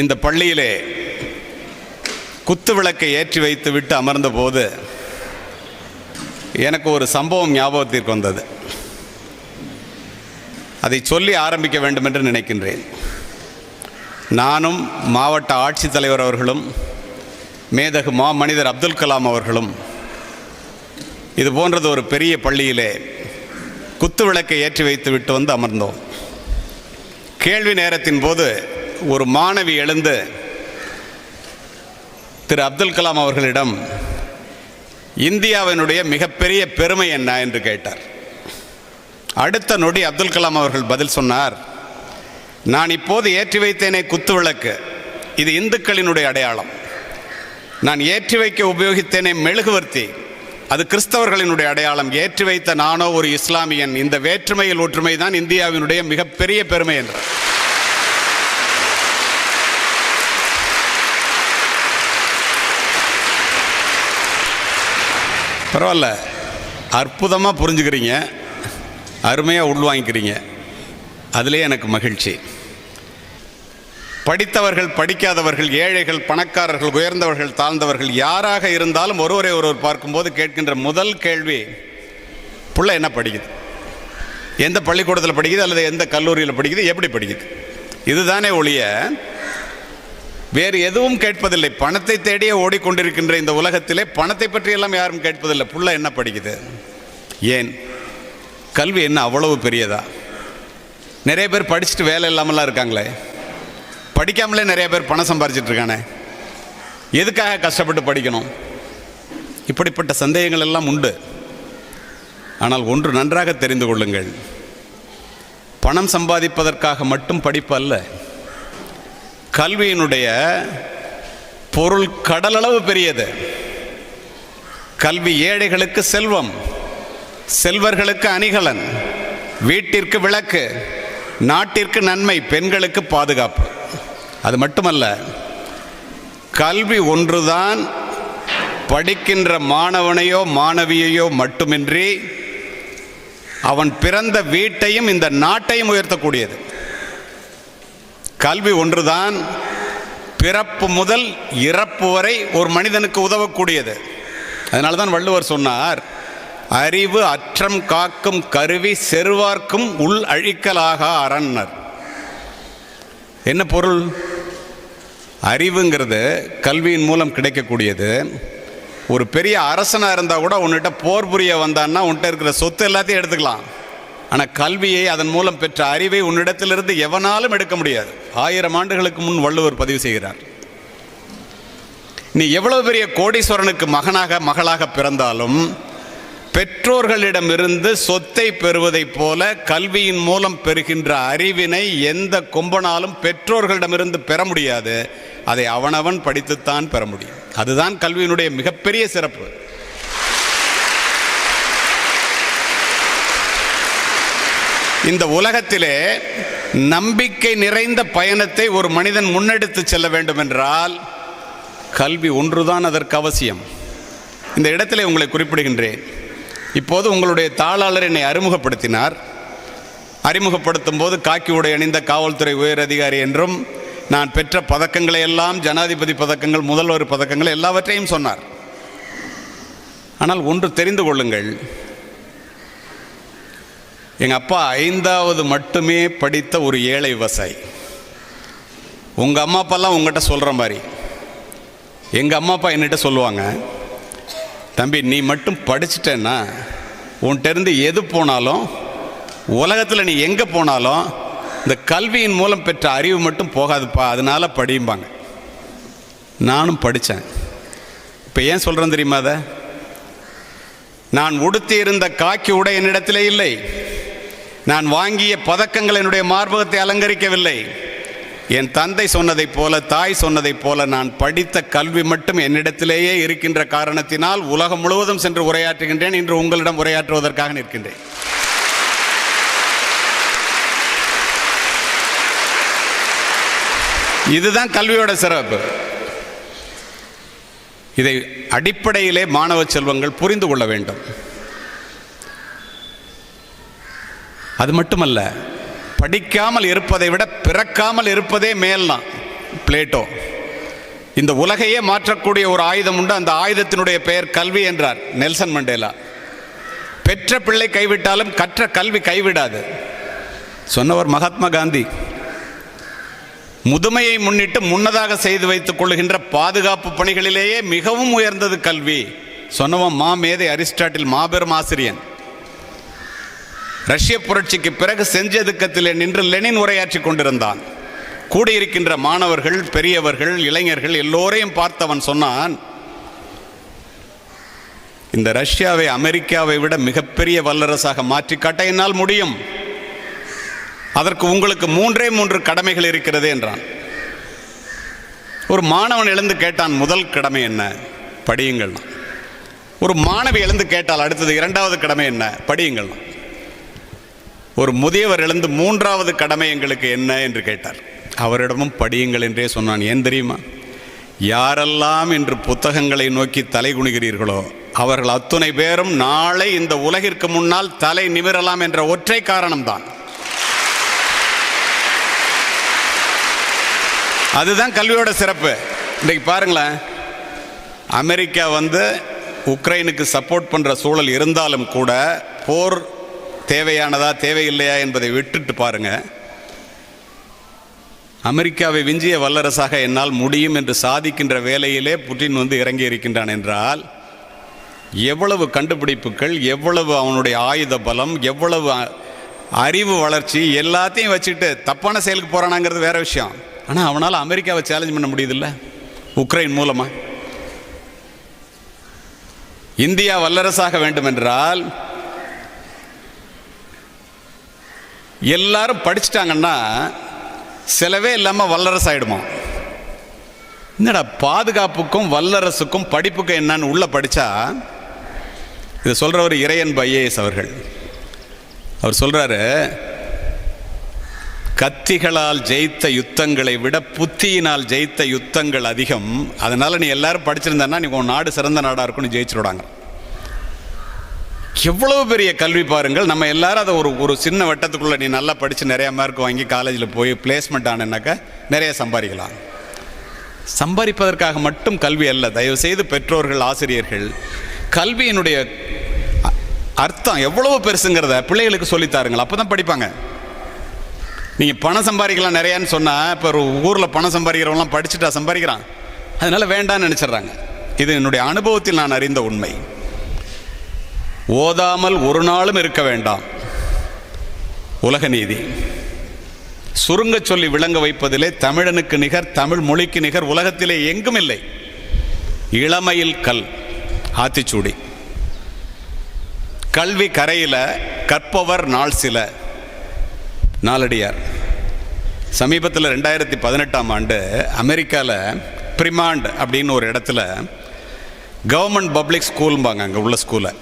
இந்த பள்ளியிலே குத்து விளக்கை ஏற்றி வைத்து விட்டு அமர்ந்த போது எனக்கு ஒரு சம்பவம் ஞாபகத்திற்கு வந்தது. அதை சொல்லி ஆரம்பிக்க வேண்டும் என்று நினைக்கின்றேன். நானும் மாவட்ட ஆட்சித்தலைவர் அவர்களும் மேதகு மாமனிதர் அப்துல் கலாம் அவர்களும் இது போன்றது ஒரு பெரிய பள்ளியிலே குத்து விளக்கை ஏற்றி வைத்து விட்டு வந்து அமர்ந்தோம். கேள்வி நேரத்தின் போது ஒரு மாணவி எழுந்து திரு அப்துல் கலாம் அவர்களிடம் இந்தியாவினுடைய மிகப்பெரிய பெருமை என்ன என்று கேட்டார். அடுத்த நொடி அப்துல் கலாம் அவர்கள் பதில் சொன்னார், நான் இப்போது ஏற்றி வைத்தேனே குத்து விளக்கு, இது இந்துக்களினுடைய அடையாளம். நான் ஏற்றி வைக்க உபயோகித்தேனே மெழுகுவர்த்தி, அது கிறிஸ்தவர்களினுடைய அடையாளம். ஏற்றி வைத்த நானோ ஒரு இஸ்லாமியன். இந்த வேற்றுமையில் ஒற்றுமை தான் இந்தியாவினுடைய மிகப்பெரிய பெருமை என்றார். பரவாயில்ல, அற்புதமாக புரிஞ்சுக்கிறீங்க, அருமையாக உள்வாங்கிக்கிறீங்க. அதிலே எனக்கு மகிழ்ச்சி. படித்தவர்கள் படிக்காதவர்கள், ஏழைகள் பணக்காரர்கள், உயர்ந்தவர்கள் தாழ்ந்தவர்கள், யாராக இருந்தாலும் ஒருவர் பார்க்கும்போது கேட்கின்ற முதல் கேள்வி, புள்ள என்ன படிக்குது, எந்த பள்ளிக்கூடத்தில் படிக்குது அல்லது எந்த கல்லூரியில் படிக்குது, எப்படி படிக்குது, இதுதானே ஒழிய வேறு எதுவும் கேட்பதில்லை. பணத்தை தேடியே ஓடிக்கொண்டிருக்கின்ற இந்த உலகத்திலே பணத்தை பற்றியெல்லாம் யாரும் கேட்பதில்லை. புள்ள என்ன படிக்குது, ஏன் கல்வி என்ன அவ்வளவு பெரியதா? நிறைய பேர் படிச்சுட்டு வேலை இல்லாமலாம் இருக்காங்களே, படிக்காமலே நிறைய பேர் பணம் சம்பாரிச்சிட்டு இருக்கானே, எதுக்காக கஷ்டப்பட்டு படிக்கணும்? இப்படிப்பட்ட சந்தேகங்கள் எல்லாம் உண்டு. ஆனால் ஒன்று நன்றாக தெரிந்து கொள்ளுங்கள், பணம் சம்பாதிப்பதற்காக மட்டும் படிப்பு அல்ல. கல்வியினுடைய பொருள் கடலளவு பெரியது. கல்வி ஏழைகளுக்கு செல்வம், செல்வர்களுக்கு அணிகலன், வீட்டிற்கு விளக்கு, நாட்டிற்கு நன்மை, பெண்களுக்கு பாதுகாப்பு. அது மட்டுமல்ல, கல்வி ஒன்றுதான் படிக்கின்ற மாணவனையோ மாணவியையோ மட்டுமின்றி அவன் பிறந்த வீட்டையும் இந்த நாட்டையும் உயர்த்தக்கூடியது. கல்வி ஒன்றுதான் பிறப்பு முதல் இறப்பு வரை ஒரு மனிதனுக்கு உதவக்கூடியது. அதனால தான் வள்ளுவர் சொன்னார், அறிவு அற்றம் காக்கும் கருவி செருவார்க்கும் உள் அழிக்கலாக அரண்னர். என்ன பொருள்? அறிவுங்கிறது கல்வியின் மூலம் கிடைக்கக்கூடியது. ஒரு பெரிய அரசனாக இருந்தால் கூட உன்னிட்ட போர் புரிய வந்தான்னா உன்கிட்ட இருக்கிற சொத்து எல்லாத்தையும் எடுத்துக்கலாம். ஆனால் கல்வியை, அதன் மூலம் பெற்ற அறிவை உன்னிடத்திலிருந்து எவனாலும் எடுக்க முடியாது. 1000 ஆண்டுகளுக்கு முன் வள்ளுவர் பதிவு செய்கிறார். நீ எவ்வளவு பெரிய கோடீஸ்வரனுக்கு மகளாக பிறந்தாலும் பெற்றோர்களிடமிருந்து சொத்தை பெறுவதைப் போல கல்வியின் மூலம் பெறுகின்ற அறிவினை எந்த கொம்பனாலும் பெற்றோர்களிடமிருந்து பெற முடியாது. அதை அவனவன் படித்துத்தான் பெற முடியும். அதுதான் கல்வியினுடைய மிகப்பெரிய சிறப்பு. இந்த உலகத்திலே நம்பிக்கை நிறைந்த பயணத்தை ஒரு மனிதன் முன்னெடுத்து செல்ல வேண்டும் என்றால் கல்வி ஒன்றுதான் அதற்கு அவசியம். இந்த இடத்திலே உங்களை குறிப்பிடுகின்றேன். இப்போது உங்களுடைய தாளாளர் என்னை அறிமுகப்படுத்தினார். அறிமுகப்படுத்தும் போது காக்கி உடை அணிந்த காவல்துறை உயர் அதிகாரி என்றும், நான் பெற்ற பதக்கங்களை எல்லாம் ஜனாதிபதி பதக்கங்கள், முதல்வர் பதக்கங்கள் எல்லாவற்றையும் சொன்னார். ஆனால் ஒன்று தெரிந்து கொள்ளுங்கள், எங்கள் அப்பா 5வது மட்டுமே படித்த ஒரு ஏழை விவசாயி. உங்கள் அம்மா அப்பாலாம் உங்கள்கிட்ட சொல்கிற மாதிரி எங்கள் அம்மா அப்பா என்கிட்ட சொல்லுவாங்க, தம்பி நீ மட்டும் படிச்சிட்டேன்னா உன்கிட்டருந்து எது போனாலும், உலகத்தில் நீ எங்கே போனாலும் இந்த கல்வியின் மூலம் பெற்ற அறிவு மட்டும் போகாதுப்பா, அதனால படியும்பாங்க. நானும் படித்தேன். இப்போ ஏன் சொல்கிறேன் தெரியுமா? அதை நான் உடுத்தி இருந்த காக்கி உடை என்னிடத்திலே இல்லை. நான் வாங்கிய பதக்கங்கள் என்னுடைய மார்பகத்தை அலங்கரிக்கவில்லை. என் தந்தை சொன்னதைப் போல, தாய் சொன்னதைப் போல நான் படித்த கல்வி மட்டும் என்னிடத்திலேயே இருக்கின்ற காரணத்தினால் உலகம் முழுவதும் சென்று உரையாற்றுகின்றேன். இன்று உங்களிடம் உரையாற்றுவதற்காக நிற்கின்றேன். இதுதான் கல்வியோட சிறப்பு. இதை அடிப்படையிலே மாணவ செல்வங்கள் புரிந்து கொள்ள வேண்டும். அது மட்டுமல்ல, படிக்காமல் இருப்பதை விட பிறக்காமல் இருப்பதே மேல்தான். பிளேட்டோ. இந்த உலகையே மாற்றக்கூடிய ஒரு ஆயுதம் உண்டு, அந்த ஆயுதத்தினுடைய பெயர் கல்வி என்றார் நெல்சன் மண்டேலா. பெற்ற பிள்ளை கைவிட்டாலும் கற்ற கல்வி கைவிடாது சொன்னவர் மகாத்மா காந்தி. முதுமையை முன்னிட்டு முன்னதாக செய்து வைத்துக் கொள்ளுகின்ற பாதுகாப்பு பணிகளிலேயே மிகவும் உயர்ந்தது கல்வி சொன்னவன் மாமேதை அரிஸ்டாட்டில், மாபெரும் ஆசிரியன். ரஷ்ய புரட்சிக்கு பிறகு செஞ்சதுக்கத்திலே நின்று லெனின் உரையாற்றி கொண்டிருந்தான். கூடியிருக்கின்ற மாணவர்கள், பெரியவர்கள், இளைஞர்கள் எல்லோரையும் பார்த்தவன் சொன்னான், இந்த ரஷ்யாவை அமெரிக்காவை விட மிகப்பெரிய வல்லரசாக மாற்றி காட்ட என்னால் முடியும். அதற்கு உங்களுக்கு 3 கடமைகள் இருக்கிறது என்றான். ஒரு மாணவன் எழுந்து கேட்டான், முதல் கடமை என்ன? படியுங்கள். ஒரு மாணவி எழுந்து கேட்டால் அடுத்தது 2வது கடமை என்ன? படியுங்கள். ஒரு முதியவர் எழுந்து 3வது கடமை எங்களுக்கு என்ன என்று கேட்டார். அவரிடமும் படியுங்கள் என்றே சொன்னான். ஏன் தெரியுமா? யாரெல்லாம் இன்று புத்தகங்களை நோக்கி தலை குனிகிறீர்களோ அவர்கள் அத்துணை பேரும் நாளை இந்த உலகிற்கு முன்னால் தலை நிமிரலாம் என்ற ஒற்றை காரணம்தான். அதுதான் கல்வியோட சிறப்பு. இன்றைக்கு பாருங்களேன், அமெரிக்கா உக்ரைனுக்கு சப்போர்ட் பண்ணுற சூழல் இருந்தாலும் கூட போர் தேவையானதா தேவையில்லையா என்பதை விட்டுட்டு பாருங்க. அமெரிக்காவை விஞ்சிய வல்லரசாக என்னால் முடியும் என்று சாதிக்கின்ற வேலையிலே புட்டின் இறங்கி இருக்கின்றான் என்றால் எவ்வளவு கண்டுபிடிப்புகள், எவ்வளவு அவனுடைய ஆயுத பலம், எவ்வளவு அறிவு வளர்ச்சி எல்லாத்தையும் வச்சுட்டு தப்பான செயலுக்கு போகிறானாங்கிறது வேற விஷயம். ஆனால் அவனால் அமெரிக்காவை சேலஞ்ச் பண்ண முடியுதில்ல உக்ரைன் மூலமா. இந்தியா வல்லரசாக வேண்டும் என்றால் எல்லாரும் படிச்சுட்டாங்கன்னா செலவே இல்லாமல் வல்லரசு ஆயிடுமா? என்னடா பாதுகாப்புக்கும் வல்லரசுக்கும் படிப்புக்கும் என்னன்னு உள்ள படித்தா, இதை சொல்கிறவர் இறையன்பு ஐஏஎஸ் அவர்கள். அவர் சொல்கிறாரு, கத்திகளால் ஜெயித்த யுத்தங்களை விட புத்தியினால் ஜெயித்த யுத்தங்கள் அதிகம். அதனால் நீ எல்லாரும் படிச்சிருந்தா நீ உன் நாடு சிறந்த நாடாக இருக்குன்னு ஜெயிச்சுடுவாங்க. எவ்வளவு பெரிய கல்வி பாருங்கள். நம்ம எல்லாரும் அதை ஒரு சின்ன வட்டத்துக்குள்ளே நீ நல்லா படித்து நிறையா மார்க் வாங்கி காலேஜில் போய் பிளேஸ்மெண்ட் ஆனேன்னாக்கா நிறைய சம்பாதிக்கலாம். சம்பாதிப்பதற்காக மட்டும் கல்வி அல்ல. தயவுசெய்து பெற்றோர்கள், ஆசிரியர்கள் கல்வியினுடைய அர்த்தம் எவ்வளவு பெருசுங்கிறத பிள்ளைகளுக்கு சொல்லித்தாருங்கள். அப்போ தான் படிப்பாங்க. நீங்கள் பணம் சம்பாதிக்கலாம் நிறையான்னு சொன்னால், இப்போ ஒரு ஊரில் பணம் சம்பாதிக்கிறவங்களாம் படிச்சுட்டா சம்பாதிக்கிறான், அதனால் வேண்டான்னு நினச்சிட்றாங்க. இது என்னுடைய அனுபவத்தில் நான் அறிந்த உண்மை. ஓதாமல் ஒரு நாளும் இருக்க வேண்டாம், உலக நீதி. சுருங்க சொல்லி விளங்க வைப்பதிலே தமிழனுக்கு நிகர், தமிழ் மொழிக்கு நிகர் உலகத்திலே எங்கும் இல்லை. இளமையில் கல், ஆத்திச்சூடி. கல்வி கரையில் கற்பவர் நாள் சில, நாலடியார். சமீபத்தில் 2018ஆம் ஆண்டு அமெரிக்காவில் பிரிமாண்ட் அப்படின்னு ஒரு இடத்துல கவர்மெண்ட் பப்ளிக் ஸ்கூல்பாங்க, அங்கே உள்ள ஸ்கூலை,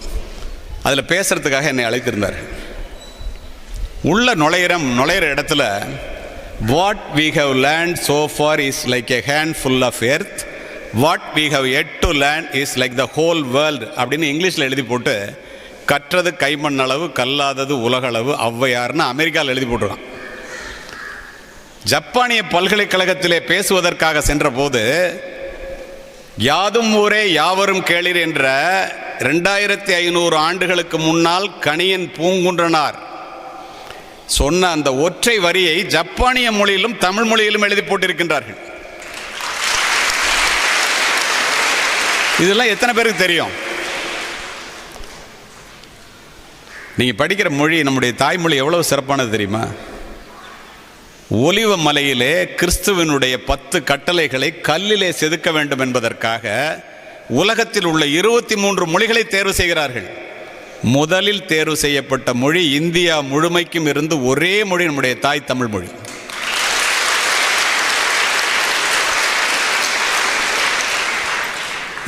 அதில் பேசுகிறதுக்காக என்னை அழைத்திருந்தார். உள்ள நுழையிற இடத்துல what we have learnt so far is like a handful of earth, what we have yet to learn is like the whole world அப்படின்னு இங்கிலீஷில் எழுதி போட்டு, கற்றது கைமண் அளவு, கல்லாதது உலகளவு ஔவையார்னு அமெரிக்காவில் எழுதி போட்டுருக்கான். ஜப்பானிய பல்கலைக்கழகத்திலே பேசுவதற்காக சென்ற போது யாதும் ஊரே யாவரும் கேளீர் என்ற 2500 ஆண்டுகளுக்கு முன்னால் கணியன் பூங்குன்றனார் சொன்ன அந்த ஒற்றை வரியை ஜப்பானிய மொழியிலும் தமிழ் மொழியிலும் எழுதி போட்டிருக்கின்றார்கள். இதெல்லாம் எத்தனை பேருக்கு தெரியும்? நீங்கள் படிக்கிற மொழி, நம்முடைய தாய்மொழி எவ்வளவு சிறப்பானது தெரியுமா? ஒலிவ மலையிலே கிறிஸ்துவனுடைய 10 கட்டளைகளை கல்லிலே செதுக்க வேண்டும் என்பதற்காக உலகத்தில் உள்ள 23 மொழிகளை தேர்வு செய்கிறார்கள். முதலில் தேர்வு செய்யப்பட்ட மொழி இந்தியா முழுமைக்கும் இருந்து ஒரே மொழி நம்முடைய தாய் தமிழ் மொழி.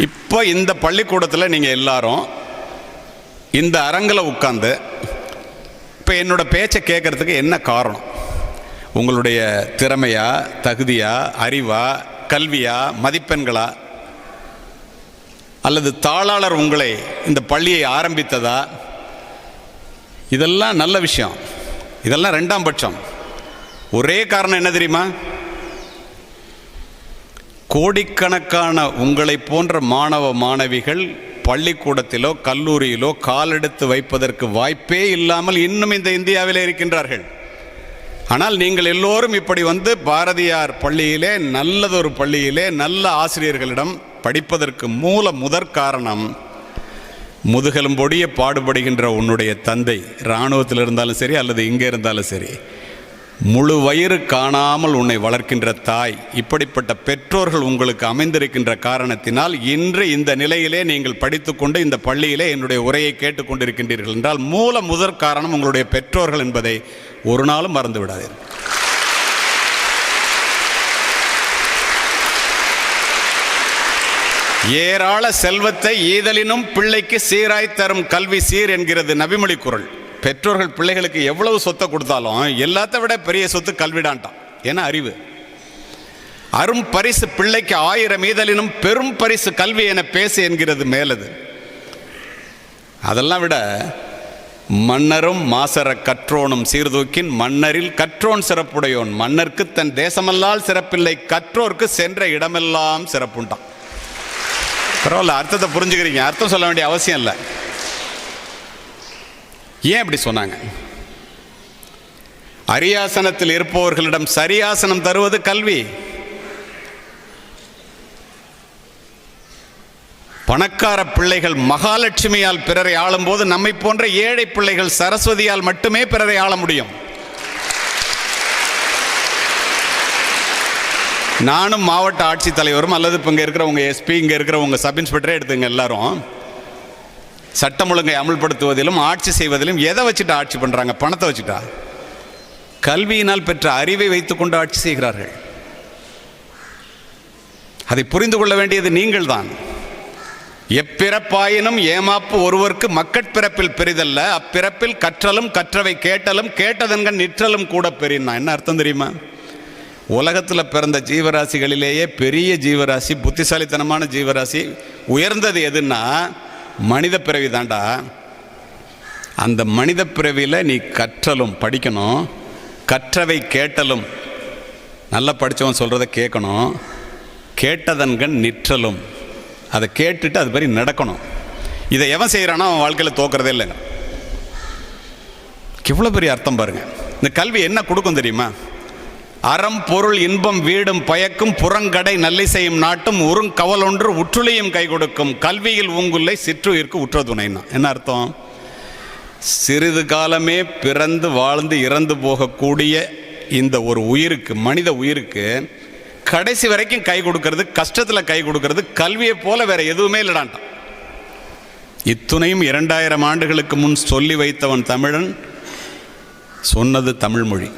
இப்போ இந்த பள்ளிக்கூடத்தில் நீங்கள் எல்லாரும் இந்த அரங்கில் உட்கார்ந்து இப்போ என்னோட பேச்சை கேட்கறதுக்கு என்ன காரணம்? உங்களுடைய திறமையா, தகுதியா, அறிவா, கல்வியா, மதிப்பெண்களா, அல்லது தாளாளர் உங்களை இந்த பள்ளியை ஆரம்பித்ததா? இதெல்லாம் நல்ல விஷயம், இதெல்லாம் 2ஆம் பட்சம். ஒரே காரணம் என்ன தெரியுமா? கோடிக்கணக்கான உங்களை போன்ற மாணவ மாணவிகள் பள்ளிக்கூடத்திலோ கல்லூரியிலோ காலெடுத்து வைப்பதற்கு வாய்ப்பே இல்லாமல் இன்னும் இந்த இந்தியாவிலே இருக்கின்றார்கள். ஆனால் நீங்கள் எல்லோரும் இப்படி வந்து பாரதியார் பள்ளியிலே, நல்லதொரு பள்ளியிலே நல்ல ஆசிரியர்களிடம் படிப்பதற்கு முதற் காரணம், முதுகெலும்பொடிய பாடுபடுகின்ற உன்னுடைய தந்தை இராணுவத்தில் இருந்தாலும் சரி அல்லது இங்கே இருந்தாலும் சரி, முழு வயிறு காணாமல் உன்னை வளர்க்கின்ற தாய், இப்படிப்பட்ட பெற்றோர்கள் உங்களுக்கு அமைந்திருக்கின்ற காரணத்தினால் இன்று இந்த நிலையிலே நீங்கள் படித்துக்கொண்டு இந்த பள்ளியிலே என்னுடைய உரையை கேட்டுக்கொண்டிருக்கின்றீர்கள் என்றால் முதற் காரணம் உங்களுடைய பெற்றோர்கள் என்பதை ஒரு நாளும் மறந்து விடாதீர்கள். ஏராள செல்வத்தை ஈதலினும் பிள்ளைக்கு சீராய் தரும் கல்வி சீர் என்கிறது நபிமொழி குறள். பெற்றோர்கள் பிள்ளைகளுக்கு எவ்வளவு சொத்தை கொடுத்தாலும் எல்லாத்த விட பெரிய சொத்து கல்விடான்ட்டான். ஏன்னா அறிவு. அரும் பரிசு பிள்ளைக்கு 1000 ஈதலினும் பெரும் பரிசு கல்வி என பேசு என்கிறது மேலது. அதெல்லாம் விட மன்னரும் மாசற கற்றோனும் சீர்தூக்கின் மன்னரில் கற்றோன் சிறப்புடையோன், மன்னருக்கு தன் தேசமல்லால் சிறப்பில்லை, கற்றோர்க்கு சென்ற இடமெல்லாம் சிறப்புண்டான். பரவாயில்ல, அர்த்தத்தை புரிஞ்சுக்கிறீங்க. அர்த்தம் சொல்ல வேண்டிய அவசியம் இல்லை. ஏன் இப்படி சொன்னாங்க? அரியாசனத்தில் இருப்பவர்களிடம் சரியாசனம் தருவது கல்வி. பணக்கார பிள்ளைகள் மகாலட்சுமியால் பிறரை ஆளும் போது நம்மை போன்ற ஏழை பிள்ளைகள் சரஸ்வதியால் மட்டுமே பிறரை ஆள முடியும். நானும் மாவட்ட ஆட்சித்தலைவரும் அல்லது இப்போ இங்கே இருக்கிறவங்க எஸ்பி, இங்கே இருக்கிறவங்க சப் இன்ஸ்பெக்டரே எடுத்துங்க, எல்லாரும் சட்டம் ஒழுங்கை அமல்படுத்துவதிலும் ஆட்சி செய்வதிலும் எதை வச்சுட்டு ஆட்சி பண்ணுறாங்க? பணத்தை வச்சுட்டா? கல்வியினால் பெற்ற அறிவை வைத்துக்கொண்டு ஆட்சி செய்கிறார்கள். அதை புரிந்து கொள்ள வேண்டியது நீங்கள் தான். எப்பிறப்பாயினும் ஏமாப்பு ஒருவருக்கு மக்கட்பிறப்பில் பெரிதல்ல, அப்பிறப்பில் கற்றலும் கற்றவை கேட்டலும் கேட்டதன்கண் நிற்றலும் கூட பெரியனா. என்ன அர்த்தம் தெரியுமா? உலகத்தில் பிறந்த ஜீவராசிகளிலேயே பெரிய ஜீவராசி, புத்திசாலித்தனமான ஜீவராசி, உயர்ந்தது எதுன்னா மனித பிறவி தாண்டா. அந்த மனித பிறவியில் நீ கற்றலும் படிக்கணும், கற்றவை கேட்டலும், நல்லா படித்தவன் சொல்கிறத கேட்கணும், கேட்டதன்கண் நிற்றலும், அதை கேட்டுட்டு அது மாதிரி நடக்கணும். இதை எவன் செய்கிறானோ அவன் வாழ்க்கையில் தோக்கிறதே இல்லைங்க. இவ்வளோ பெரிய அர்த்தம் பாருங்கள். இந்த கல்வி என்ன கொடுக்கும் தெரியுமா? அறம் பொருள் இன்பம் வீடும் பயக்கும் புறங்கடை நல்லிசையும் நாட்டும் உருங்கவலொன்று உற்றுளையும் கை கொடுக்கும் கல்வியில் ஊங்குல்லை சிற்றுயிர்க்கு உற்ற துணைன்னா. என்ன அர்த்தம்? சிறிது காலமே பிறந்து வாழ்ந்து இறந்து போகக்கூடிய இந்த ஒரு உயிருக்கு, மனித உயிருக்கு கடைசி வரைக்கும் கை கொடுக்கறது, கஷ்டத்தில் கை கொடுக்கறது கல்வியை போல வேற எதுவுமே இல்லடான்ட்டான். இத்துணையும் 2000 ஆண்டுகளுக்கு முன் சொல்லி வைத்தவன் தமிழன், சொன்னது தமிழ் மொழி.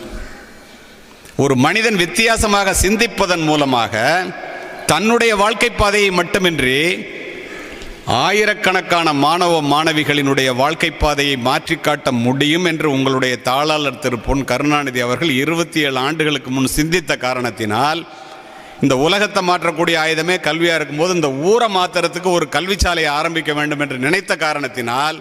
ஒரு மனிதன் வித்தியாசமாக சிந்திப்பதன் மூலமாக தன்னுடைய வாழ்க்கை பாதையை மட்டுமின்றி ஆயிரக்கணக்கான மாணவ மாணவிகளினுடைய வாழ்க்கை பாதையை மாற்றி காட்ட முடியும் என்று உங்களுடைய தாளாளர் திரு பொன் கருணாநிதி அவர்கள் 27 ஆண்டுகளுக்கு முன் சிந்தித்த காரணத்தினால், இந்த உலகத்தை மாற்றக்கூடிய ஆயுதமே கல்வியாக இருக்கும்போது இந்த ஊரை மாற்றுறதுக்கு ஒரு கல்விச்சாலையை ஆரம்பிக்க வேண்டும் என்று நினைத்த காரணத்தினால்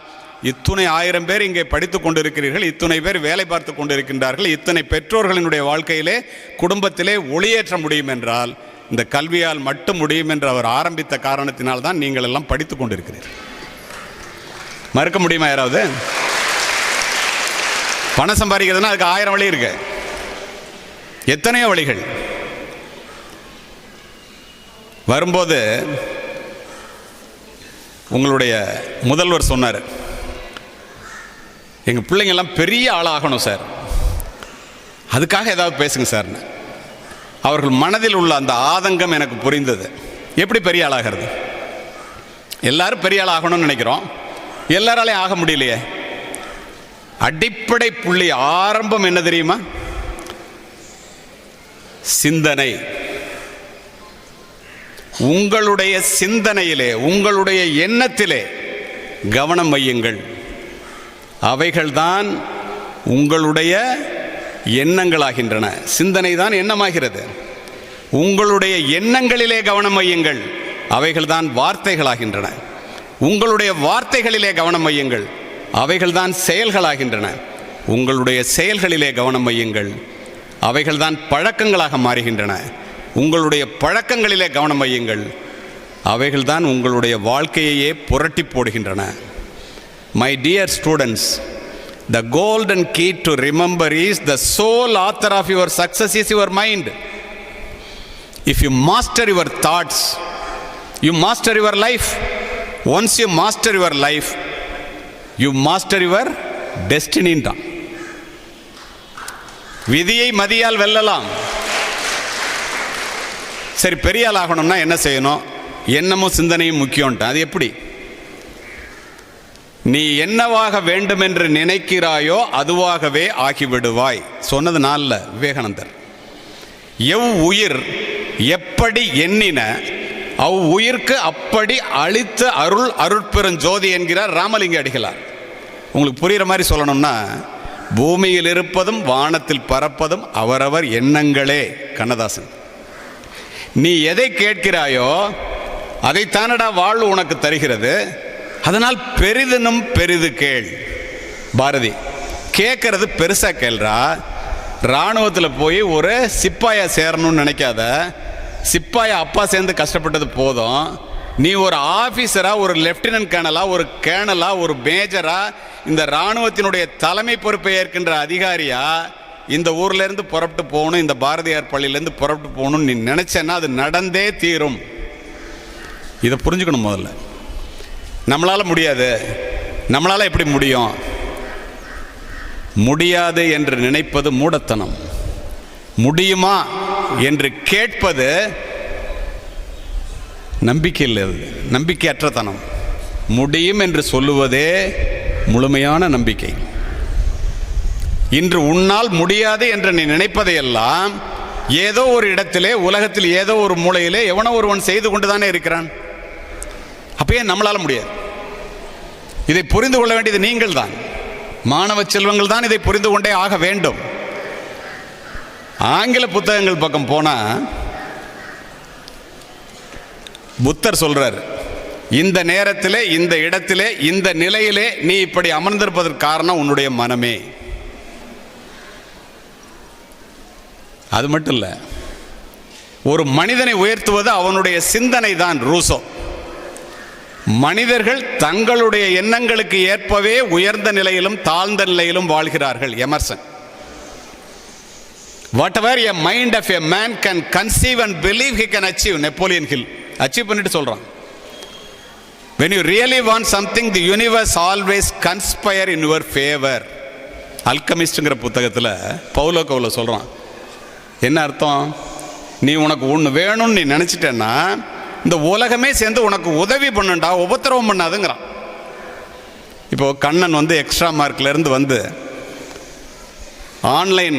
இத்துணை 1000 பேர் இங்கே படித்து கொண்டிருக்கிறீர்கள், இத்துணை பேர் வேலை பார்த்து கொண்டிருக்கின்றார்கள், இத்தனை பெற்றோர்களினுடைய வாழ்க்கையிலே குடும்பத்திலே ஒளியேற்ற முடியும் என்றால் இந்த கல்வியால் மட்டும் முடியும் என்று அவர் ஆரம்பித்த காரணத்தினால் தான் நீங்கள் எல்லாம் படித்து கொண்டிருக்கிறீர்கள். மறுக்க முடியுமா யாராவது? பணம் சம்பாதிக்கிறதுனா அதுக்கு 1000 வழி இருக்கு, எத்தனையோ வழிகள். வரும்போது உங்களுடைய முதல்வர் சொன்னார், எங்கள் பிள்ளைங்கெல்லாம் பெரிய ஆளாகணும் சார், அதுக்காக ஏதாவது பேசுங்க சார்னு. அவர்கள் மனதில் உள்ள அந்த ஆதங்கம் எனக்கு புரிந்தது. எப்படி பெரிய ஆளாகிறது? எல்லாரும் பெரிய ஆளாகணும்னு நினைக்கிறோம், எல்லாராலையும் ஆக முடியலையே. அடிப்படை புள்ளி ஆரம்பம் என்ன தெரியுமா? சிந்தனை. உங்களுடைய சிந்தனையிலே, உங்களுடைய எண்ணத்திலே கவனம் வையுங்கள். அவைகள்தான் உங்களுடைய எண்ணங்களாகின்றன. சிந்தனை தான் எண்ணமாகிறது. உங்களுடைய எண்ணங்களிலே கவனம் வையுங்கள், அவைகள்தான் வார்த்தைகளாகின்றன. உங்களுடைய வார்த்தைகளிலே கவனம் வையுங்கள், அவைகள்தான் செயல்களாகின்றன. உங்களுடைய செயல்களிலே கவனம் வையுங்கள், அவைகள்தான் பழக்கங்களாக மாறுகின்றன. உங்களுடைய பழக்கங்களிலே கவனம் வையுங்கள். அவைகள்தான் உங்களுடைய வாழ்க்கையையே புரட்டி போடுகின்றன. My dear students, the golden key to remember is the sole author of your success is your mind. If you master your thoughts, you master your life. Once you master your life, you master your destiny. விதியை மதியால் வெல்லலாம். சரி, பெரிய ஆள் ஆகணும்னா என்ன செய்யணும்? எண்ணமும் சிந்தனையும் முக்கியம்ட்டான். அது எப்படி? நீ என்னவாக வேண்டும் என்று நினைக்கிறாயோ அதுவாகவே ஆகிவிடுவாய். சொன்னது நாளில் விவேகானந்தர். எவ்வுயிர் எப்படி எண்ணின அவ்வுயிர்க்கு அப்படி அளித்த அருள் அருட்பெருஞ்சோதி என்கிறார் ராமலிங்க அடிகளார். உங்களுக்கு புரிகிற மாதிரி சொல்லணும்னா, பூமியில் இருப்பதும் வானத்தில் பறப்பதும் அவரவர் எண்ணங்களே. கண்ணதாசன். நீ எதை கேட்கிறாயோ அதைத்தானடா வாழ்வு உனக்கு தருகிறது. அதனால் பெரிதனும் பெரிது கேள். பாரதி. கேட்கறது பெருசா கேள்றா. இராணுவத்தில் போய் ஒரு சிப்பாயா சேரணும்னு நினைக்காத. சிப்பாயா அப்பா சேர்ந்து கஷ்டப்பட்டது போதும். நீ ஒரு ஆஃபீஸரா, ஒரு லெப்டினன்ட் கேர்னலா, ஒரு கேர்னலா, ஒரு மேஜரா, இந்த இராணுவத்தினுடைய தலைமை பொறுப்பை ஏற்கின்ற அதிகாரியா இந்த ஊர்லேருந்து புறப்பட்டு போகணும், இந்த பாரதியார் பள்ளியிலேருந்து புறப்பட்டு போகணும்னு நீ நினச்சேன்னா அது நடந்தே தீரும். இதை புரிஞ்சுக்கணும். முதல்ல நம்மளால் முடியாது. நம்மளால் எப்படி முடியும்? முடியாது என்று நினைப்பது மூடத்தனம். முடியுமா என்று கேட்பது நம்பிக்கை இல்லை, நம்பிக்கையற்றத்தனம். முடியும் என்று சொல்லுவதே முழுமையான நம்பிக்கை. இன்று உன்னால் முடியாது என்று நீ நினைப்பதையெல்லாம் ஏதோ ஒரு இடத்திலே, உலகத்தில் ஏதோ ஒரு மூலையிலே எவனோ ஒருவன் செய்து கொண்டு தானே இருக்கிறான். அப்பயே நம்மளால முடியாது. இதை புரிந்து கொள்ள வேண்டியது நீங்கள் தான். மாணவ செல்வங்கள் தான் இதை புரிந்து கொண்டே ஆக வேண்டும். ஆங்கில புத்தகங்கள் பக்கம் போனா புத்தர் சொல்றார், இந்த நேரத்திலே, இந்த இடத்திலே, இந்த நிலையிலே நீ இப்படி அமர்ந்திருப்பதற்கு காரணம் உன்னுடைய மனமே. அது மட்டும் இல்லை, ஒரு மனிதனை உயர்த்துவது அவனுடைய சிந்தனை தான். ரூசோ. மனிதர்கள் தங்களுடைய எண்ணங்களுக்கு ஏற்பவே உயர்ந்த நிலையிலும் தாழ்ந்த நிலையிலும் வாழ்கிறார்கள். Emerson. whatever a mind of a man can conceive and believe he can achieve. Napoleon Hill achieve பண்ணிட்டு சொல்றான். when you really want something, the universe always conspire in your favor. அல்கமிஸ்ட்ங்கிற புத்தகத்தில் பவுலோ கவுலோ சொல்றான். என்ன அர்த்தம்? நீ உனக்கு ஒன்று வேணும்னு நீ நினச்சிட்டேன்னா இந்த உலகமே சேர்ந்து உனக்கு உதவி பண்ணுண்டா, உபத்திரவம் பண்ணாதுங்கிறான். இப்போ கண்ணன் வந்து எக்ஸ்ட்ரா மார்க்லேருந்து வந்து ஆன்லைன்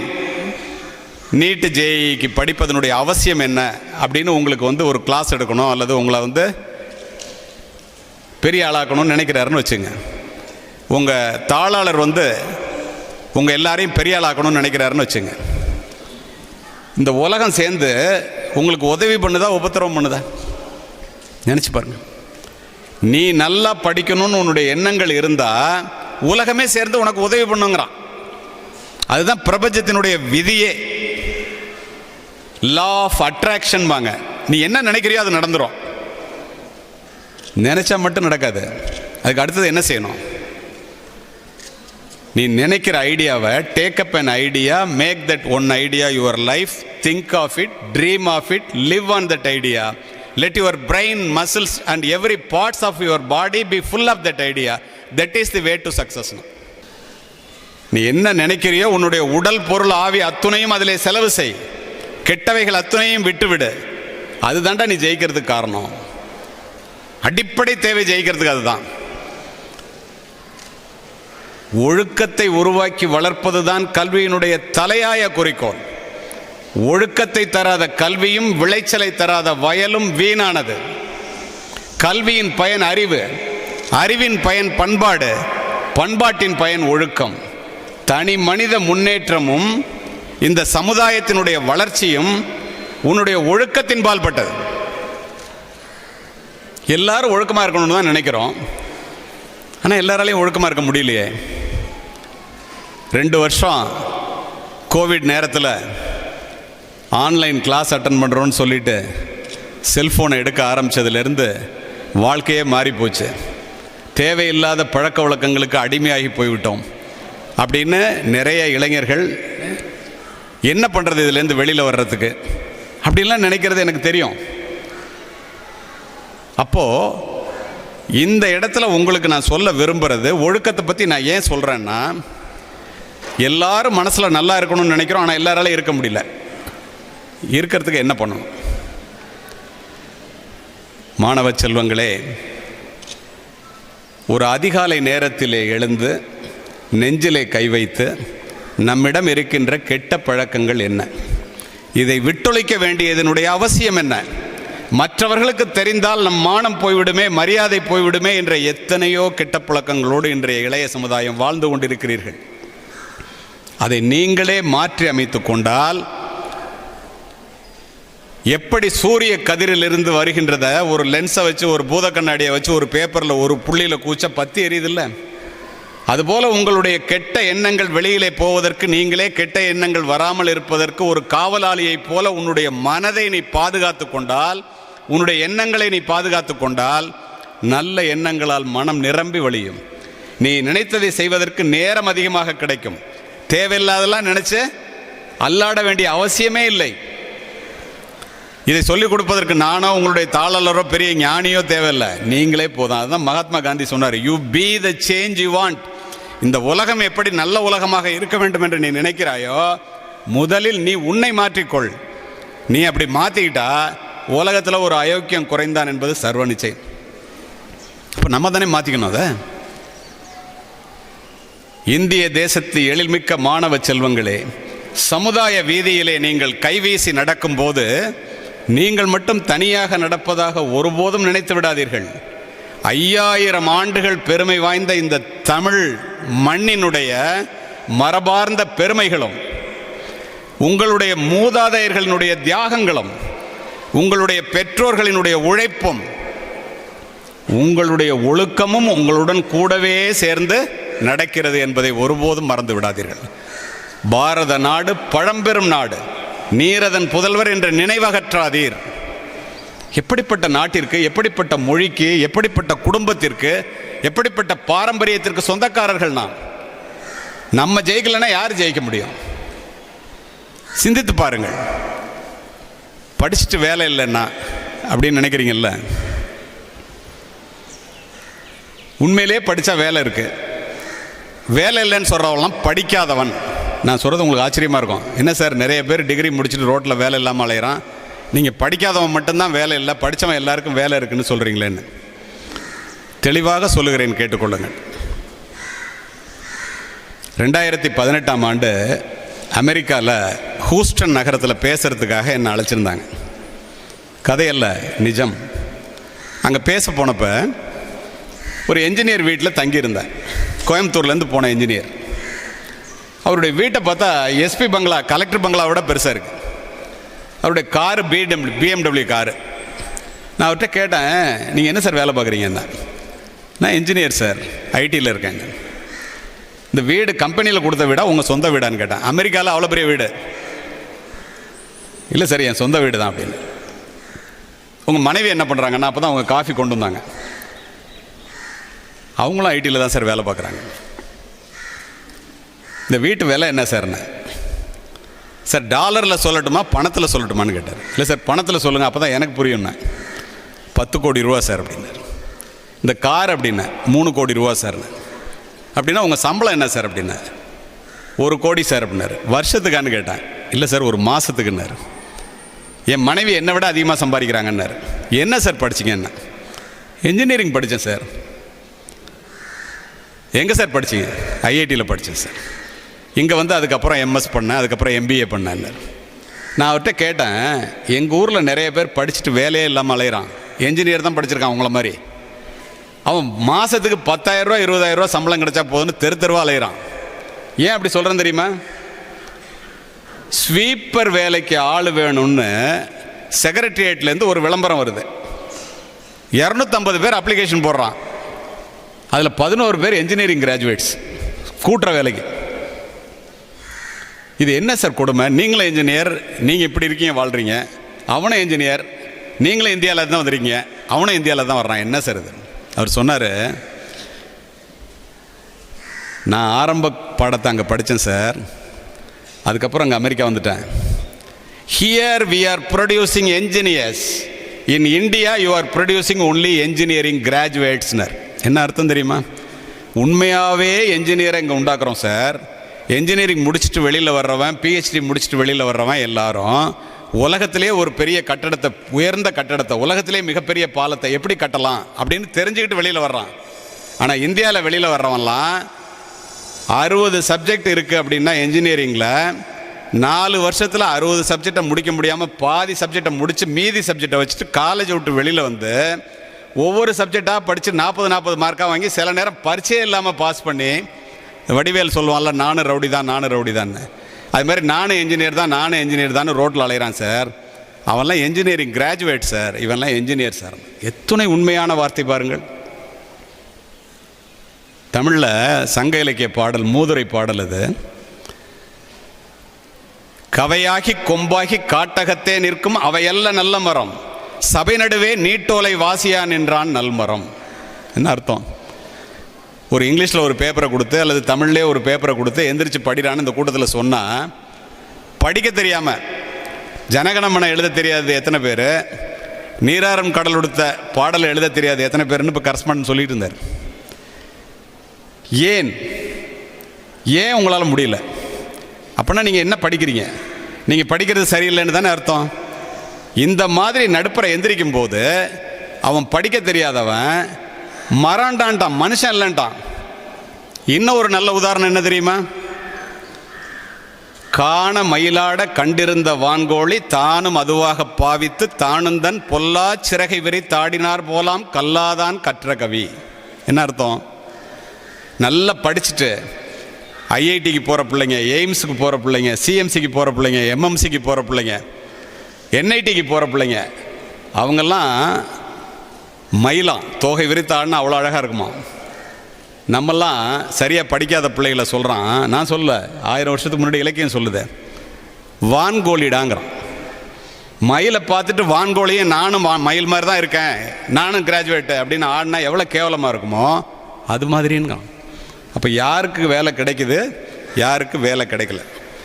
நீட்டு ஜேஇக்கு படிப்பதனுடைய அவசியம் என்ன அப்படின்னு உங்களுக்கு வந்து ஒரு கிளாஸ் எடுக்கணும், அல்லது உங்களை வந்து பெரிய ஆளாக்கணும்னு நினைக்கிறாருன்னு வச்சுங்க. உங்கள் தாளாளர் வந்து உங்கள் எல்லாரையும் பெரிய ஆளாக்கணும்னு நினைக்கிறாருன்னு வச்சுங்க. இந்த உலகம் சேர்ந்து உங்களுக்கு உதவி பண்ணுதா, உபத்திரவம் பண்ணுதா? நினச்சி பாருங்க. நீ நல்லா படிக்கணும்னு உன்னுடைய எண்ணங்கள் இருந்தால் உலகமே சேர்ந்து உனக்கு உதவி பண்ணுங்கிறான். அதுதான் பிரபஞ்சத்தினுடைய விதியே. லா ஆஃப் அட்ராக்ஷன் வாங்க. நீ என்ன நினைக்கிறியோ அது நடந்துடும். நினைச்சா மட்டும் நடக்காது. அதுக்கு அடுத்தது என்ன செய்யணும்? நீ நினைக்கிற ஐடியாவை take up an idea, make that one idea your life, think of it, dream of it, live on that idea. Let your brain, muscles and every parts of your body be full of that idea. That is the way to success. நீ என்ன நினைக்கிறியோ உன்னுடைய உடல், பொருள், ஆவி அத்துணையும் அதிலே செலவு செய். கெட்டவைகள் அத்துணையும் விட்டுவிடு. அதுதான்டா நீ ஜெயிக்கிறதுக்கு காரணம். அடிப்படை தேவை ஜெயிக்கிறதுக்கு அதுதான். ஒழுக்கத்தை உருவாக்கி வளர்ப்பதுதான் கல்வியினுடைய தலையாய குறிக்கோள். ஒழுக்கத்தை தராத கல்வியும் விளைச்சலை தராத வயலும் வீணானது. கல்வியின் பயன் அறிவு, அறிவின் பயன் பண்பாடு, பண்பாட்டின் பயன் ஒழுக்கம். தனி மனித முன்னேற்றமும் இந்த சமுதாயத்தினுடைய வளர்ச்சியும் உன்னுடைய ஒழுக்கத்தின் பால்பட்டது. எல்லாரும் ஒழுக்கமாக இருக்கணும்னு தான் நினைக்கிறோம். ஆனால் எல்லாராலையும் ஒழுக்கமாக இருக்க முடியலையே. 2 வருஷம் கோவிட் நேரத்தில் ஆன்லைன் கிளாஸ் அட்டன் பண்ணுறோன்னு சொல்லிட்டு செல்ஃபோனை எடுக்க ஆரம்பித்ததுலேருந்து வாழ்க்கையே மாறி போச்சு. தேவையில்லாத பழக்க வழக்கங்களுக்கு அடிமையாகி போய்விட்டோம் அப்படின்னு நிறைய இளைஞர்கள் என்ன பண்ணுறது இதுலேருந்து வெளியில் வர்றதுக்கு அப்படின்லாம் நினைக்கிறது எனக்கு தெரியும். அப்போது இந்த இடத்துல உங்களுக்கு நான் சொல்ல விரும்புகிறது, ஒழுக்கத்தை பற்றி நான் ஏன் சொல்கிறேன்னா, எல்லாரும் மனசில் நல்லா இருக்கணும்னு நினைக்கிறோம், ஆனால் எல்லாராலையும் இருக்க முடியல. இருக்கிறதுக்கு என்ன பண்ணணும்? மாணவ செல்வங்களே, ஒரு அதிகாலை நேரத்திலே எழுந்து நெஞ்சிலே கை வைத்து நம்மிடம் இருக்கின்ற கெட்ட பழக்கங்கள் என்ன, இதை விட்டொழிக்க வேண்டியதனுடைய அவசியம் என்ன, மற்றவர்களுக்கு தெரிந்தால் நம் மானம் போய்விடுமே, மரியாதை போய்விடுமே என்ற எத்தனையோ கெட்ட பழக்கங்களோடு இன்றைய இளைய சமுதாயம் வாழ்ந்து கொண்டிருக்கிறீர்கள். அதை நீங்களே மாற்றி அமைத்து கொண்டால், எப்படி சூரிய கதிரிலிருந்து வருகின்றத ஒரு லென்ஸை வச்சு, ஒரு பூத கண்ணாடியை வச்சு, ஒரு பேப்பரில் ஒரு புள்ளியில் கூச்ச பற்றி எரியுதில்ல, அதுபோல் உங்களுடைய கெட்ட எண்ணங்கள் வெளியிலே போவதற்கு, நீங்களே கெட்ட எண்ணங்கள் வராமல் இருப்பதற்கு ஒரு காவலாளியைப் போல உன்னுடைய மனதை நீ பாதுகாத்து கொண்டால், உன்னுடைய எண்ணங்களை நீ பாதுகாத்து கொண்டால், நல்ல எண்ணங்களால் மனம் நிரம்பி வழியும். நீ நினைத்ததை செய்வதற்கு நேரம் அதிகமாக கிடைக்கும். தேவையில்லாதெல்லாம் நினைச்சு அல்லாட வேண்டிய அவசியமே இல்லை. இதை சொல்லிக் கொடுப்பதற்கு நானோ உங்களுடைய தாளலரோ பெரிய ஞானியோ தேவையில்லை, நீங்களே போதும். அதுதான் மகாத்மா காந்தி சொன்னார், you be the change you want. இந்த உலகம் எப்படி நல்ல உலகமாக இருக்க வேண்டும் என்று நீ நினைக்கிறாயோ, முதலில் நீ உன்னை மாற்றிக்கொள். நீ அப்படி மாற்றிக்கிட்டா உலகத்தில் ஒரு அயோக்கியம் குறைந்தான் என்பது சர்வ நிச்சயம். இப்போ நம்ம தானே மாற்றிக்கணும் அதை. இந்திய தேசத்து எழில்மிக்க மாணவ செல்வங்களே, சமுதாய வீதியிலே நீங்கள் கைவீசி நடக்கும்போது நீங்கள் மட்டும் தனியாக நடப்பதாக ஒருபோதும் நினைத்து விடாதீர்கள். 5000 ஆண்டுகள் பெருமை வாய்ந்த இந்த தமிழ் மண்ணினுடைய மரபார்ந்த பெருமைகளும், உங்களுடைய மூதாதையர்களினுடைய தியாகங்களும், உங்களுடைய பெற்றோர்களினுடைய உழைப்பும், உங்களுடைய ஒழுக்கமும் உங்களுடன் கூடவே சேர்ந்து நடக்கிறது என்பதை ஒருபோதும் மறந்து விடாதீர்கள். பாரத நாடு பழம்பெரும் நாடு, நீரதன் புதல்வர் என்ற நினைவகற்றாதீர். எப்படிப்பட்ட நாட்டிற்கு, எப்படிப்பட்ட மொழிக்கு, எப்படிப்பட்ட குடும்பத்திற்கு, எப்படிப்பட்ட பாரம்பரியத்திற்கு சொந்தக்காரர்கள் நாம். நம்ம ஜெயிக்கலைன்னா யார் ஜெயிக்க முடியும்? சிந்தித்து பாருங்கள். படிச்சுட்டு வேலை இல்லைன்னா அப்படின்னு நினைக்கிறீங்கல்ல, உண்மையிலே படித்தா வேலை இருக்குது. வேலை இல்லைன்னு சொல்கிறவங்களாம் படிக்காதவன். நான் சொல்கிறது உங்களுக்கு ஆச்சரியமாக இருக்கும். என்ன சார், நிறைய பேர் டிகிரி முடிச்சுட்டு ரோட்டில் வேலை இல்லாமல் அலையிறான், நீங்கள் படிக்காதவன் மட்டும்தான் வேலை இல்லை, படித்தவன் எல்லாருக்கும் வேலை இருக்குன்னு சொல்கிறீங்களேன்னு. தெளிவாக சொல்லுகிறேன், கேட்டுக்கொள்ளுங்கள். 2018ஆம் ஆண்டு அமெரிக்காவில் ஹூஸ்டன் நகரத்தில் பேசுகிறதுக்காக என்னை அழைச்சிருந்தாங்க. கதையல்ல, நிஜம். அங்கே பேச போனப்போ ஒரு என்ஜினியர் வீட்டில் தங்கியிருந்தேன். கோயம்புத்தூர்லேருந்து போன என்ஜினியர். அவருடைய வீட்டை பார்த்தா எஸ்பி பங்களா, கலெக்டர் பங்களாவோட பெருசாக இருக்குது. அவருடைய காரு பிஎம்டபிள்யூ காரு. நான் அவர்கிட்ட கேட்டேன், நீங்கள் என்ன சார் வேலை பார்க்குறீங்கன்னா, நான் என்ஜினியர் சார், ஐடியில் இருக்கேங்க. இந்த வீடு கம்பெனியில் கொடுத்த வீடா உங்கள் சொந்த வீடான்னு கேட்டேன். அமெரிக்காவில் அவ்வளோ பெரிய வீடு இல்லை சார், என் சொந்த வீடு தான் அப்படின்னு. உங்கள் மனைவி என்ன பண்ணுறாங்கன்னா, அப்போ தான் அவங்க காஃபி கொண்டு வந்தாங்க. அவங்களும் ஐடியில் தான் சார் வேலை பார்க்குறாங்க. இந்த வீட்டு வேலை என்ன சார்ண்ணே? சார் டாலரில் சொல்லட்டுமா பணத்தில் சொல்லட்டுமான்னு கேட்டார். இல்லை சார் பணத்தில் சொல்லுங்கள், அப்போ தான் எனக்கு புரியும்ண்ணே. 10 கோடி ரூபா சார் அப்படின்னாரு. இந்த கார் அப்படின்னா 3 கோடி ரூபா சார்ண்ணே. அப்படின்னா உங்கள் சம்பளம் என்ன சார் அப்படின்னா 1 கோடி சார் அப்படின்னாரு. வருஷத்துக்கான்னு கேட்டேன். இல்லை சார் ஒரு மாதத்துக்குன்னாரு. என் மனைவி என்னை விட அதிகமாக சம்பாதிக்கிறாங்கன்னாரு. என்ன சார் படிச்சிங்கன்னா, இன்ஜினியரிங் படித்தேன் சார். எங்கே சார் படிச்சிங்க? ஐஐடியில் படித்தேன் சார். இங்கே வந்து அதுக்கப்புறம் எம்எஸ் பண்ணேன், அதுக்கப்புறம் எம்பிஏ பண்ணேன்னாரு. நான் அவர்கிட்ட கேட்டேன், எங்கள் ஊரில் நிறைய பேர் படிச்சுட்டு வேலையே இல்லாமல் அலையிறான், என்ஜினியர் தான் படிச்சிருக்கான் உங்களை மாதிரி. அவன் மாதத்துக்கு 10,000 ரூபா 20,000 ரூபா சம்பளம் கிடைச்சா போதுன்னு தெருவா அலையிறான். ஏன் அப்படி சொல்கிறேன்னு தெரியுமா? ஸ்வீப்பர் வேலைக்கு ஆள் வேணும்னு செக்ரட்டரியேட்லேருந்து ஒரு விளம்பரம் வருது. 250 பேர் அப்ளிகேஷன் போடுறான். அதில் 11 பேர் என்ஜினியரிங் கிராஜுவேட்ஸ், கூட்டுற வேலைக்கு. இது என்ன சார் கொடுமை? நீங்களும் என்ஜினியர், நீங்கள் இப்படி இருக்கீங்க வாழ்கிறீங்க, அவனும் என்ஜினியர், நீங்களும் இந்தியாவில் தான் வந்துருக்கீங்க, அவனும் இந்தியாவில் தான் வர்றான், என்ன சார் இது? அவர் சொன்னார், நான் ஆரம்ப பாடத்தை அங்கே படித்தேன் சார், அதுக்கப்புறம் அங்கே அமெரிக்கா வந்துட்டேன். Here we are producing engineers, in India you are producing only engineering கிராஜுவேட்ஸ்னர். என்ன அர்த்தம் தெரியுமா? உண்மையாகவே என்ஜினியரை இங்கே உண்டாக்குறோம் சார். என்ஜினியரிங் முடிச்சுட்டு வெளியில் வர்றவன், பிஹெச்டி முடிச்சுட்டு வெளியில் வர்றவன் எல்லாரும் உலகத்திலே ஒரு பெரிய கட்டடத்தை, உயர்ந்த கட்டடத்தை, உலகத்திலே மிகப்பெரிய பாலத்தை எப்படி கட்டலாம் அப்படின்னு தெரிஞ்சுக்கிட்டு வெளியில் வர்றான். ஆனால் இந்தியாவில் வெளியில் வர்றவன்லாம் 60 சப்ஜெக்ட் இருக்குது அப்படின்னா என்ஜினியரிங்கில் 4 வருஷத்தில் 60 சப்ஜெக்டை முடிக்க முடியாமல் பாதி சப்ஜெக்டை முடித்து மீதி சப்ஜெக்டை வச்சுட்டு காலேஜை விட்டு வெளியில் வந்து ஒவ்வொரு சப்ஜெக்டாக படித்து 40 மார்க்காக வாங்கி சில நேரம் பரீட்சையே இல்லாமல் பாஸ் பண்ணி, வடிவேல் சொல்லுவான்ல, நானும் ரவுடி தான். அது மாதிரி நானும் என்ஜினியர் தான் ரோட்டில் அலைகிறான் சார். அவன்லாம் என்ஜினியரிங் கிராஜுவேட் சார், இவன்லாம் என்ஜினியர் சார். எத்தனை உண்மையான வார்த்தை பாருங்கள். தமிழில் சங்க இலக்கிய பாடல், மூதுரை பாடல் அது. கவையாகி கொம்பாகி காட்டகத்தே நிற்கும் அவையல்ல நல்ல மரம், சபை நடுவே நீட்டோலை வாசியா நின்றான் நல்மரம். என்ன அர்த்தம்? ஒரு இங்கிலீஷில் ஒரு பேப்பரை கொடுத்து அல்லது தமிழ்லேயே ஒரு பேப்பரை கொடுத்து எந்திரிச்சு படிறான்னு இந்த கூட்டத்தில் சொன்னால், படிக்க தெரியாமல் ஜனகணமனை எழுத தெரியாது எத்தனை பேர், நீராறும் கடல் உடுத்த பாடலை எழுத தெரியாது எத்தனை பேருன்னு இப்போ கரஸ்பாண்ட் சொல்லிட்டு இருந்தார். ஏன் உங்களால் முடியல? அப்படின்னா நீங்கள் என்ன படிக்கிறீங்க? நீங்கள் படிக்கிறது சரியில்லைன்னு தானே அர்த்தம். இந்த மாதிரி நடுப்பரை எந்திரிக்கும் போது அவன் படிக்க தெரியாதவன் மறாண்டான்ட்டான், மனுஷன் இல்லைன்ட்டான். இன்னும் ஒரு நல்ல உதாரணம் என்ன தெரியுமா? காண மயிலாட கண்டிருந்த வான்கோழி தானும் அதுவாக பாவித்து தானுந்தன் பொல்லா சிறகை விரி தாடினார் போலாம் கல்லாதான் கற்ற கவி. என்ன அர்த்தம்? நல்லா படிச்சுட்டு ஐஐடிக்கு போகிற பிள்ளைங்க, எய்ம்ஸுக்கு போகிற பிள்ளைங்க, சிஎம்சிக்கு போகிற பிள்ளைங்க, எம்எம்சிக்கு போகிற பிள்ளைங்க, என்ஐடிக்கு போகிற பிள்ளைங்க, அவங்கெல்லாம் மயிலாம் தோகை விரித்தாடுன்னு அவ்வளோ அழகாக இருக்குமா. நம்மெல்லாம் சரியாக படிக்காத பிள்ளைகளை சொல்கிறான். நான் சொல்ல, 1000 வருஷத்துக்கு முன்னாடி இலக்கியம் சொல்லுது, வான்கோழிடாங்கிறான். மயிலை பார்த்துட்டு வான்கோழியும் நானும் மயில் மாதிரி தான் இருக்கேன், நானும் கிராஜுவேட்டு அப்படின்னு ஆடினா எவ்வளோ கேவலமாக இருக்குமோ அது மாதிரின்னு. அப்போ யாருக்கு வேலை கிடைக்குது, யாருக்கு வேலை கிடைக்கல?